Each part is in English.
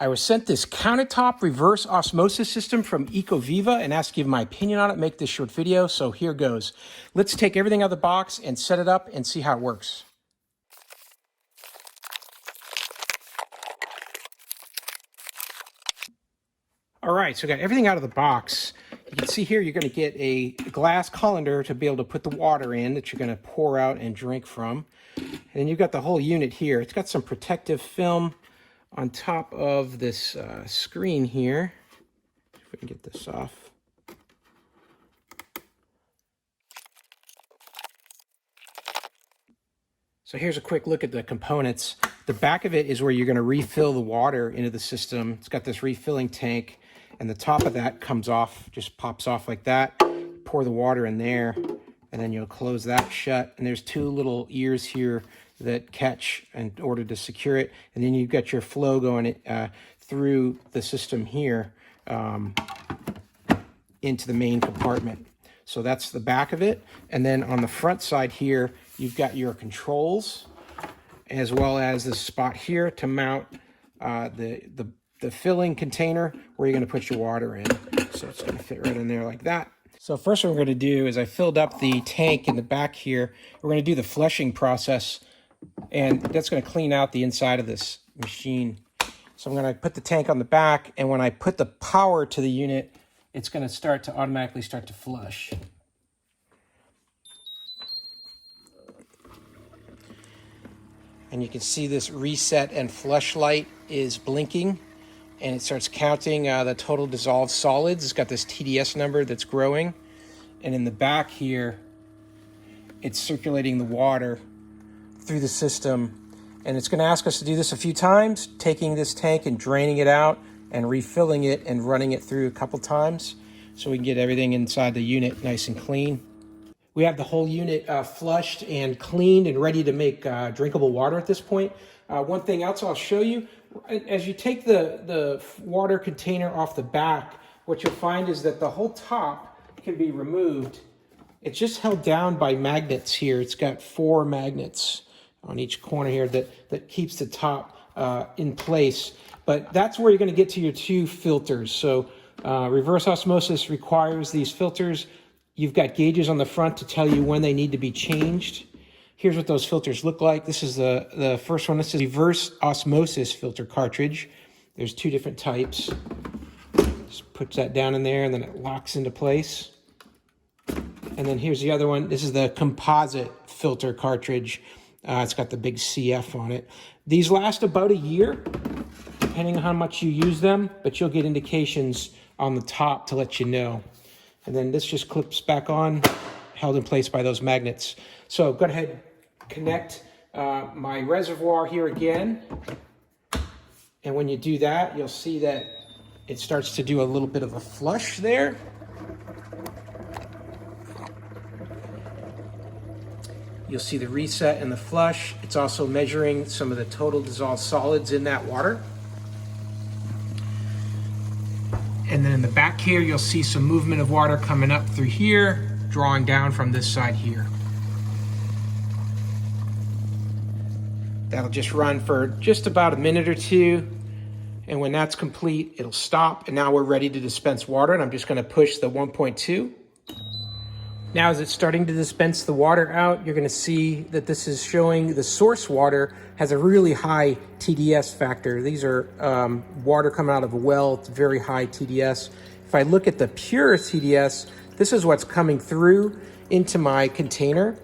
I was sent this countertop reverse osmosis system from Ecoviva and asked to give my opinion on it, make this short video, so here goes. Let's take everything out of the box and set it up and see how it works. All right, so I got everything out of the box. You can see here you're going to get a glass colander to be able to put the water in that you're going to pour out and drink from. And then you've got the whole unit here. It's got some protective film on top of this screen here. If we can get this off. So here's a quick look at the components. The back of it is where you're going to refill the water into the system. It's got this refilling tank, and the top of that comes off, just pops off like that. Pour the water in there, and then you'll close that shut. And there's two little ears here that catch in order to secure it. And then you've got your flow going through the system here into the main compartment. So that's the back of it. And then on the front side here, you've got your controls, as well as this spot here to mount the filling container where you're going to put your water in. So it's going to fit right in there like that. So first what we're going to do is I filled up the tank in the back here. We're going to do the flushing process, and that's going to clean out the inside of this machine. So I'm going to put the tank on the back, and when I put the power to the unit, it's going to automatically start to flush. And you can see this reset and flush light is blinking, and it starts counting the total dissolved solids. It's got this TDS number that's growing. And in the back here, it's circulating the water through the system. And it's going to ask us to do this a few times, taking this tank and draining it out and refilling it and running it through a couple times so we can get everything inside the unit nice and clean. We have the whole unit flushed and cleaned and ready to make drinkable water at this point. One thing else I'll show you, as you take the water container off the back, what you'll find is that the whole top can be removed. It's just held down by magnets here. It's got 4 magnets on each corner here that keeps the top in place. But that's where you're going to get to your 2 filters. So reverse osmosis requires these filters. You've got gauges on the front to tell you when they need to be changed. Here's what those filters look like. This is the first one. This is reverse osmosis filter cartridge. There's 2 different types. Just put that down in there, and then it locks into place. And then here's the other one. This is the composite filter cartridge. It's got the big CF on it. These last about a year, depending on how much you use them, but you'll get indications on the top to let you know. And then this just clips back on, held in place by those magnets. So go ahead, connect my reservoir here again. And when you do that, you'll see that it starts to do a little bit of a flush there. You'll see the reset and the flush. It's also measuring some of the total dissolved solids in that water. And then in the back here, you'll see some movement of water coming up through here, drawing down from this side here. That'll just run for just about a minute or 2. And when that's complete, it'll stop. And now we're ready to dispense water. And I'm just going to push the 1.2. Now as it's starting to dispense the water out, you're going to see that this is showing the source water has a really high TDS factor. These are water coming out of a well. It's very high TDS. If I look at the pure TDS, this is what's coming through into my container.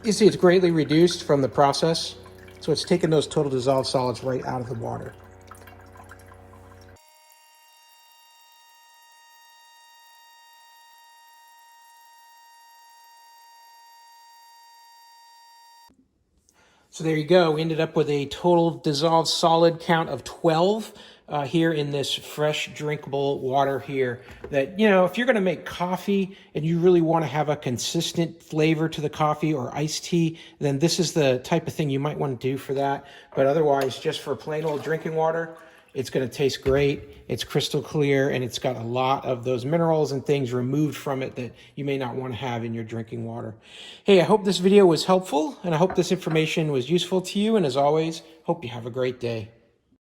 You see it's greatly reduced from the process. So it's taking those total dissolved solids right out of the water. So there you go. We ended up with a total dissolved solid count of 12 here in this fresh drinkable water here. That, you know, if you're going to make coffee and you really want to have a consistent flavor to the coffee or iced tea, then this is the type of thing you might want to do for that. But otherwise, just for plain old drinking water, it's going to taste great. It's crystal clear, and it's got a lot of those minerals and things removed from it that you may not want to have in your drinking water. Hey, I hope this video was helpful, and I hope this information was useful to you. And as always, hope you have a great day.